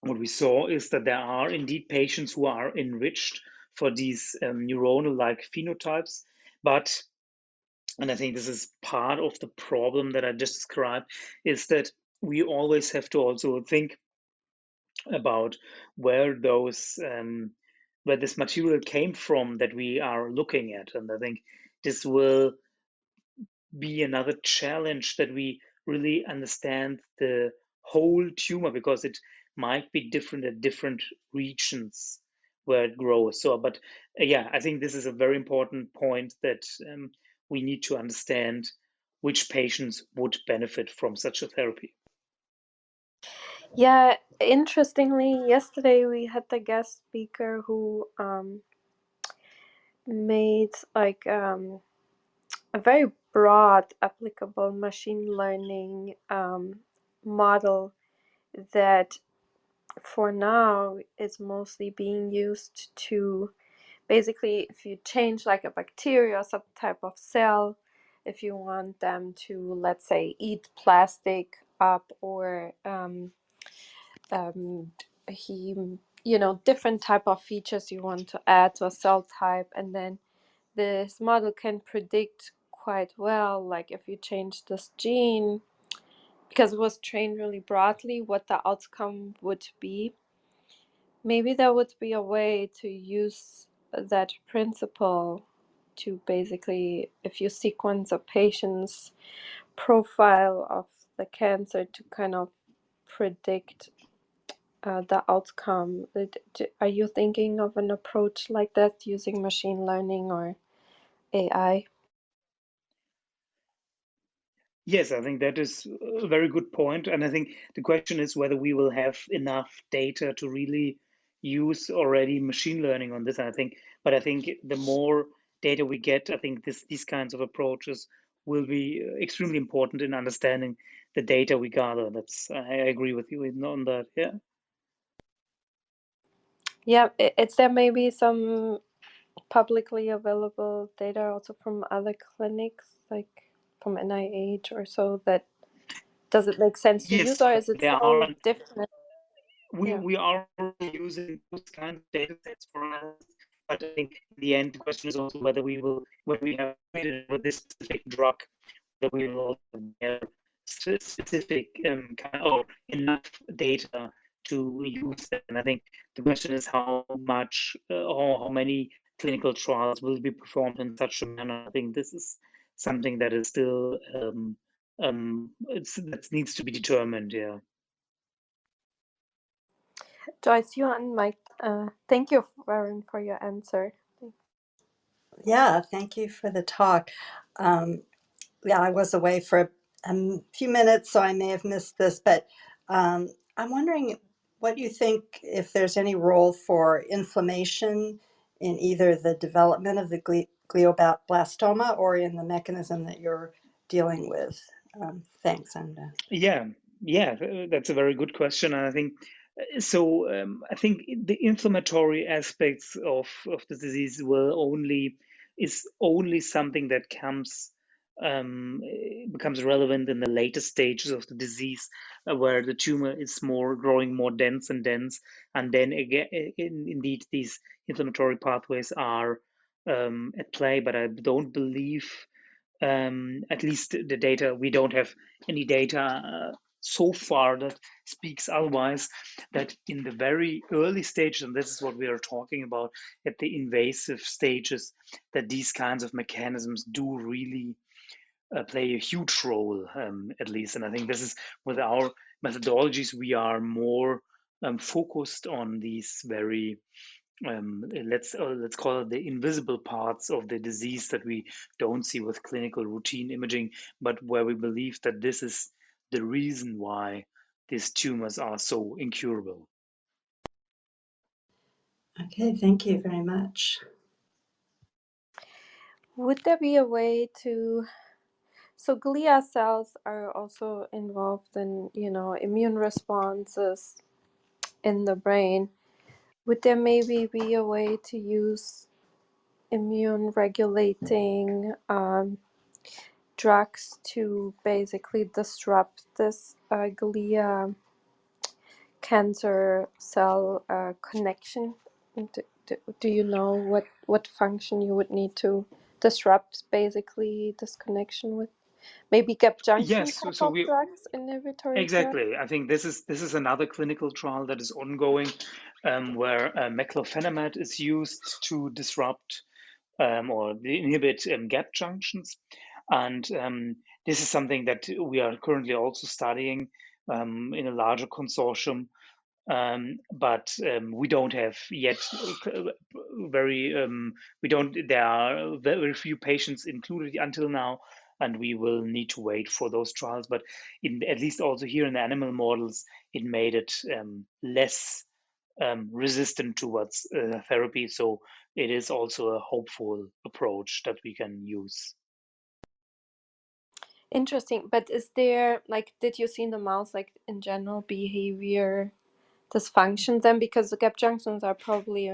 what we saw is that there are indeed patients who are enriched for these neuronal-like phenotypes, but, and I think this is part of the problem that I just described, is that we always have to also think about where this material came from that we are looking at. And I think this will be another challenge, that we really understand the whole tumor, because it might be different at different regions where it grows. So, but yeah, I think this is a very important point, that we need to understand which patients would benefit from such a therapy. Yeah, interestingly, yesterday we had the guest speaker who made like a very broad applicable machine learning model that for now is mostly being used to, basically, if you change like a bacteria or some type of cell, if you want them to, let's say, eat plastic up, or he different type of features you want to add to a cell type, and then this model can predict quite well, like if you change this gene, because it was trained really broadly, what the outcome would be. Maybe there would be a way to use that principle to basically, if you sequence a patient's profile of the cancer, to kind of predict the outcome. Are you thinking of an approach like that using machine learning or AI? Yes, I think that is a very good point. And I think the question is whether we will have enough data to really use already machine learning on this. And I think the more data we get, I think these kinds of approaches will be extremely important in understanding the data we gather. I agree with you on that. Yeah. Yeah, is there maybe some publicly available data also from other clinics, like from NIH or so, that does it make sense to use, Yes, or is it there so are. different? Yeah. We are using those kinds of data sets for analysis, but I think in the end, the question is also whether we will, when we have treated with this specific drug, that we will also get specific or enough data to use that. And I think the question is how much or how many clinical trials will be performed in such a manner. I think this is something that is still that needs to be determined. Yeah. Joyce, you unmiked. Thank you, Warren, for your answer. Yeah, thank you for the talk. Yeah, I was away for a few minutes, so I may have missed this, but I'm wondering what you think, if there's any role for inflammation in either the development of the glioblastoma or in the mechanism that you're dealing with. Thanks, I'm done. Yeah, that's a very good question, and I think so. I think the inflammatory aspects of the disease is only something that becomes relevant in the later stages of the disease, where the tumor is growing more dense and dense, and then again, indeed, these inflammatory pathways are at play. But I don't believe at least the data, we don't have any data so far that speaks otherwise, that in the very early stages, and this is what we are talking about at the invasive stages, that these kinds of mechanisms do really play a huge role, at least. And I think this is, with our methodologies, we are more focused on these very let's call it the invisible parts of the disease that we don't see with clinical routine imaging, but where we believe that this is the reason why these tumors are so incurable. Okay, thank you very much. Would there be a way to... So glia cells are also involved in, immune responses in the brain. Would there maybe be a way to use immune regulating drugs to basically disrupt this glia cancer cell connection? Do you know what function you would need to disrupt basically this connection with? Maybe gap junction Yes, type so of we drugs, inhibitory drugs? exactly. I think this is another clinical trial that is ongoing, where meclofenamide is used to disrupt or inhibit gap junctions. And this is something that we are currently also studying in a larger consortium. But we don't have yet there are very few patients included until now, and we will need to wait for those trials. But at least also here in the animal models, it made it less resistant towards therapy. So it is also a hopeful approach that we can use. Interesting. But is there, did you see in the mouse, in general behavior dysfunction then? Because the gap junctions are probably,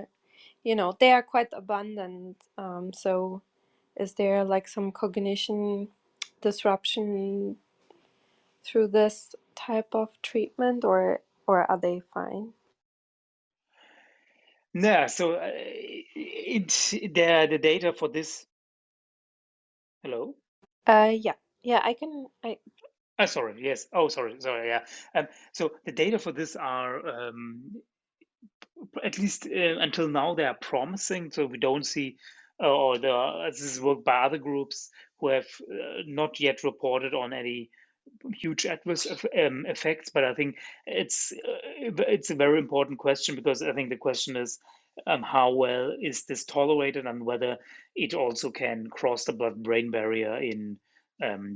they are quite abundant. So is there some cognition disruption through this type of treatment, or are they fine? Yeah, so the data for this. Hello. Yeah, I can. Sorry. Yes. Oh, sorry. Yeah. So the data for this are at least until now they are promising. So we don't see, this is work by other groups who have not yet reported on any huge adverse effects. But I think it's a very important question, because I think the question is how well is this tolerated, and whether it also can cross the blood-brain barrier in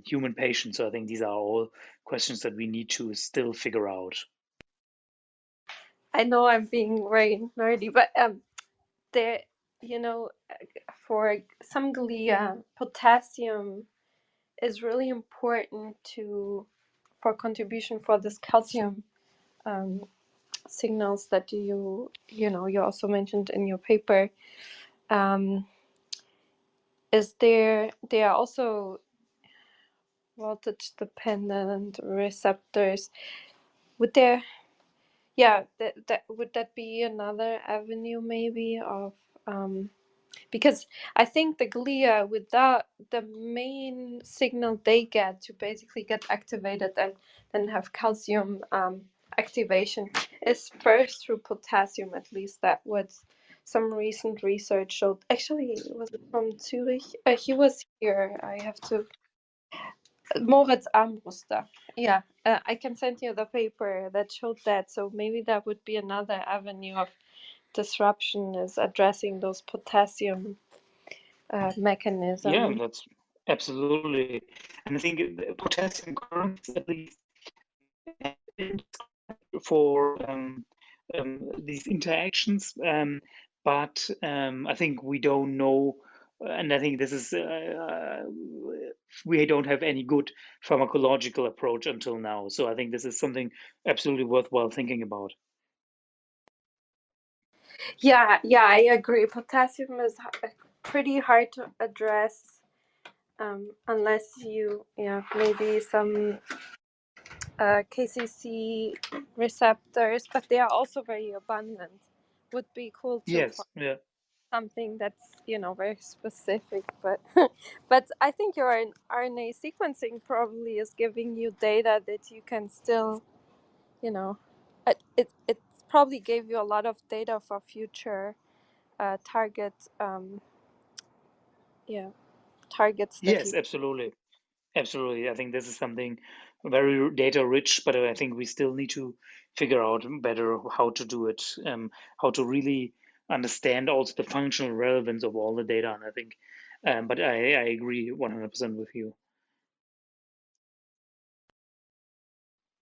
human patients. So I think these are all questions that we need to still figure out. I know I'm being very nerdy, but there, for some glia, potassium is really important for contribution for this calcium um, signals that you also mentioned in your paper. Is they are also voltage dependent receptors. Would there, yeah, that would that be another avenue maybe of because I think the glia, without the main signal they get to basically get activated and then have calcium activation, is first through potassium. At least that what some recent research showed. Actually, was it from Zurich? He was here. I have to. Moritz Armbruster. Yeah, I can send you the paper that showed that. So maybe that would be another avenue of disruption, is addressing those potassium Yeah, mechanism. that's absolutely. And I think potassium currents, at least for these interactions, but I think we don't know, and I think this is we don't have any good pharmacological approach until now. So I think this is something absolutely worthwhile thinking about. Yeah, I agree. Potassium is pretty hard to address unless you, maybe some KCC receptors, but they are also very abundant. Would be cool to Yes, yeah. something that's very specific, but but I think your RNA sequencing probably is giving you data that you can still it probably gave you a lot of data for future target targets that you. Yes, absolutely. Absolutely. I think this is something very data rich, but I think we still need to figure out better how to do it, how to really understand also the functional relevance of all the data. And I think, but I agree 100% with you.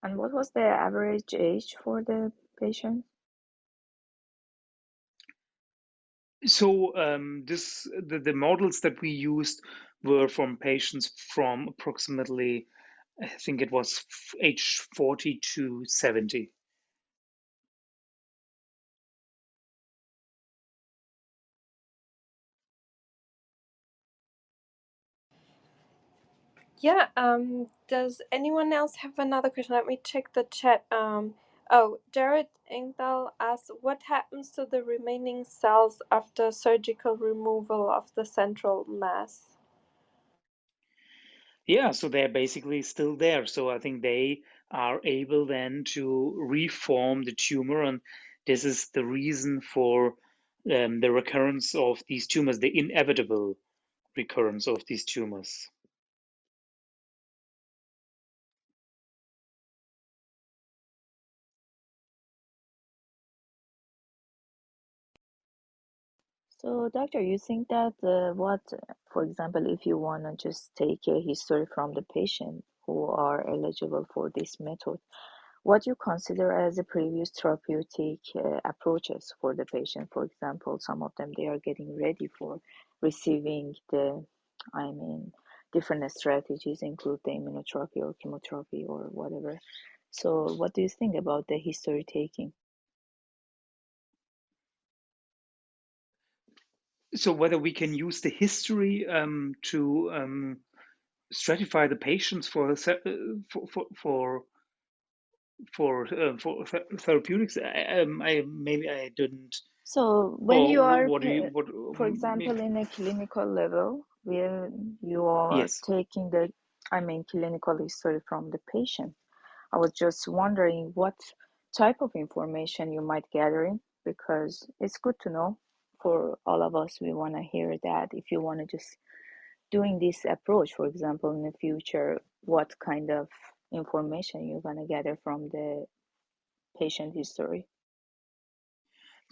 And what was the average age for the patient? So the models that we used were from patients from approximately, I think it was age 40 to 70. Yeah, does anyone else have another question? Let me check the chat. Oh, Jared Engdahl asks, what happens to the remaining cells after surgical removal of the central mass? Yeah, so they're basically still there. So I think they are able then to reform the tumor, and this is the reason for the recurrence of these tumors, the inevitable recurrence of these tumors. So, doctor, you think that for example, if you want to just take a history from the patient who are eligible for this method, what you consider as a previous therapeutic approaches for the patient? For example, some of them they are getting ready for receiving I mean, different strategies include the immunotherapy or chemotherapy or whatever. So, what do you think about the history taking? So whether we can use the history to stratify the patients for therapeutics, I maybe I didn't. So when Or you are, what do you what? for example, in a clinical level, where you are Yes. taking clinical history from the patient, I was just wondering what type of information you might gathering, because it's good to know for all of us. We want to hear that if you want to just doing this approach, for example, in the future, what kind of information you're going to gather from the patient history.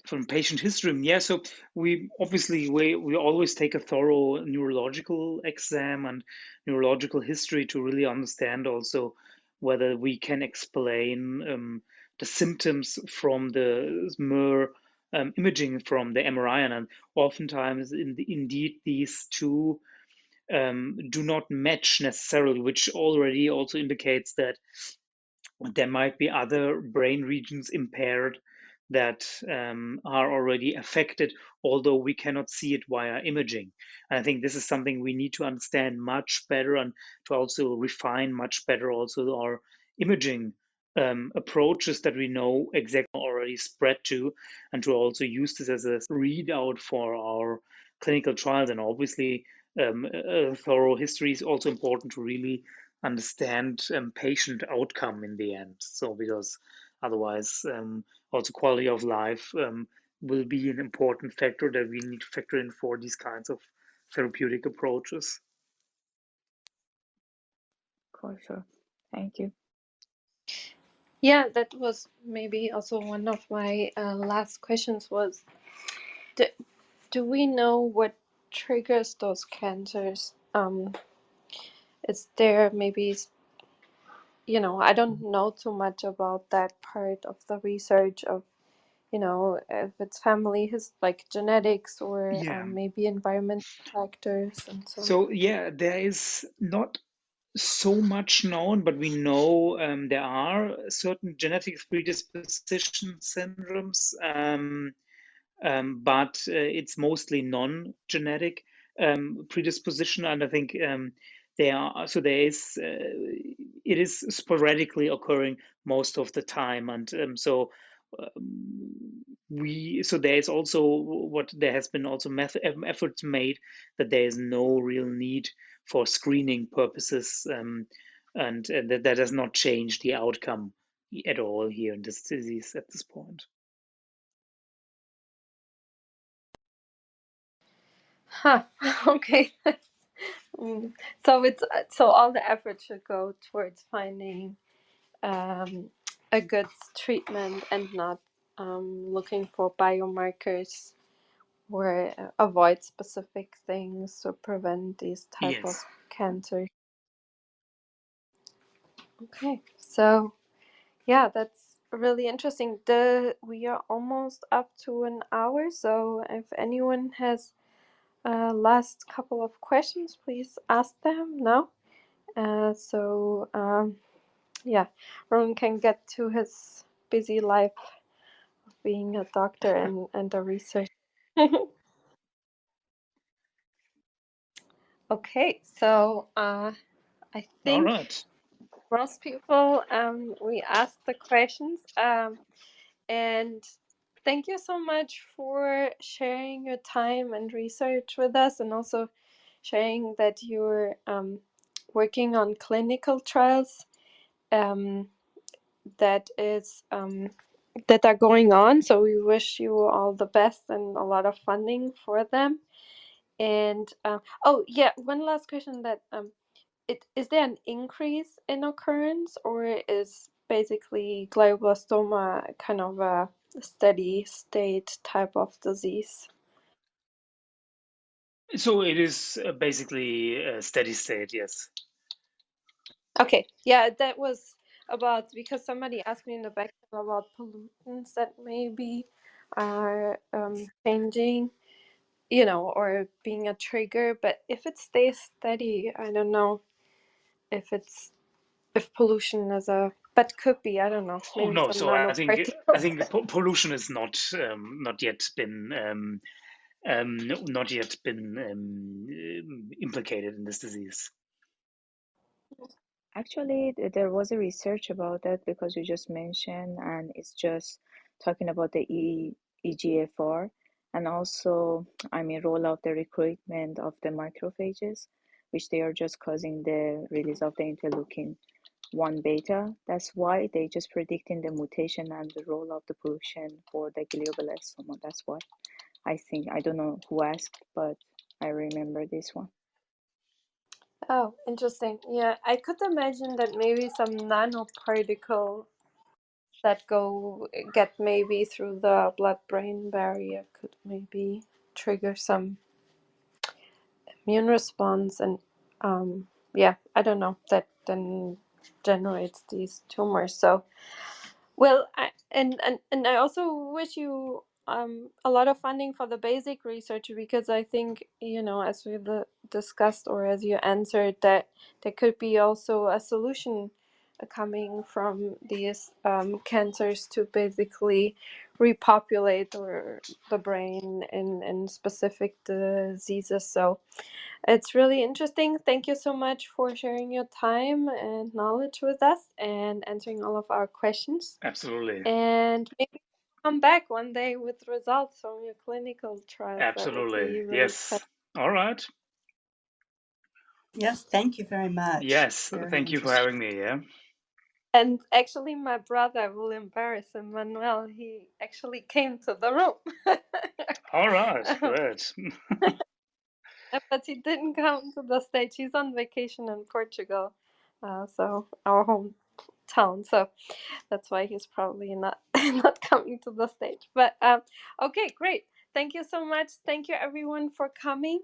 From patient history, yeah. So we obviously we always take a thorough neurological exam and neurological history to really understand also whether we can explain the symptoms from the mere imaging from the MRI, and oftentimes indeed these two do not match necessarily, which already also indicates that there might be other brain regions impaired that are already affected, although we cannot see it via imaging. And I think this is something we need to understand much better, and to also refine much better also our imaging approaches that we know exactly already spread to, and to also use this as a readout for our clinical trials. And obviously, a thorough history is also important to really understand patient outcome in the end. So because otherwise, also quality of life will be an important factor that we need to factor in for these kinds of therapeutic approaches. For sure. Thank you. Yeah, that was maybe also one of my last questions was, do we know what triggers those cancers? Is there maybe, I don't know too much about that part of the research of, if it's family, like genetics or Yeah. maybe environmental factors and so on. So yeah, there is not so much known, but we know there are certain genetic predisposition syndromes. But it's mostly non-genetic predisposition, and I think it is sporadically occurring most of the time, and there is also what there has been also efforts made that there is no real need for screening purposes, and that does not change the outcome at all here in this disease at this point. Huh. Okay. So all the effort should go towards finding a good treatment and not looking for biomarkers or avoid specific things to prevent these type of Yes. cancers. Okay, so yeah, that's really interesting. We are almost up to an hour, so if anyone has last couple of questions, please ask them now. Yeah, Ron can get to his busy life of being a doctor and a researcher. Okay, so I All think right. most people we asked the questions, and thank you so much for sharing your time and research with us, and also sharing that you're working on clinical trials that is that are going on. So we wish you all the best and a lot of funding for them. And oh yeah, one last question: that is there an increase in occurrence, or is basically glioblastoma kind of a steady state type of disease? So it is basically a steady state, yes. Okay, yeah, that was about because somebody asked me in the back about pollutants that maybe are changing, or being a trigger. But if it stays steady, I don't know if pollution is but could be, I don't know, Oh maybe no, some so I think the nanoparticles. pollution is not yet been implicated in this disease. Actually, there was a research about that because you just mentioned, and it's just talking about the EGFR, and also, I mean, roll out the recruitment of the macrophages, which they are just causing the release of the interleukin 1 beta. That's why they just predicting the mutation and the role of the pollution for the glioblastoma. That's why I think, I don't know who asked, but I remember this one. Oh, interesting. Yeah, I could imagine that maybe some nanoparticle that get maybe through the blood-brain barrier could maybe trigger some immune response, and yeah, I don't know, that then generates these tumors. So Well, and I also wish you a lot of funding for the basic research, because I think, as we discussed, or as you answered, that there could be also a solution coming from these cancers to basically repopulate or the brain in specific diseases. So it's really interesting. Thank you so much for sharing your time and knowledge with us and answering all of our questions. Absolutely. And maybe come back one day with results from your clinical trials. That would Absolutely. be really Yes. exciting. All right. Yes, thank you very much. Yes. Very Thank you for interesting. having me. Yeah. And actually, my brother will embarrass Emmanuel. He actually came to the room. All right. Great. But he didn't come to the stage. He's on vacation in Portugal, so our hometown. So that's why he's probably not not coming to the stage. But okay, great. Thank you so much. Thank you everyone for coming.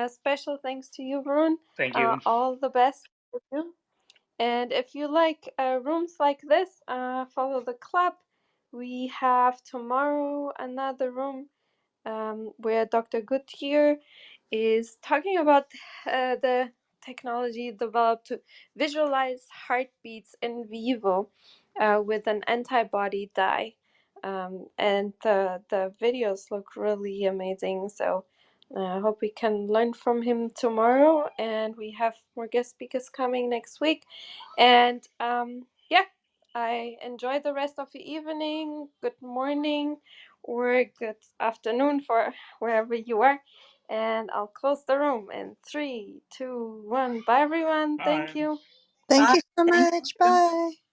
Special thanks to you, Varun. Thank you. All the best for you. And if you like rooms like this, follow the club. We have tomorrow another room where Dr. Goodyer is talking about the technology developed to visualize heartbeats in vivo with an antibody-dye. And the videos look really amazing. So I hope we can learn from him tomorrow. And we have more guest speakers coming next week. And yeah, I enjoy the rest of the evening. Good morning or good afternoon for wherever you are. And I'll close the room in 3, 2, 1. Bye, everyone. Bye. Thank you. Thank Bye. you so Thank much. you. Bye.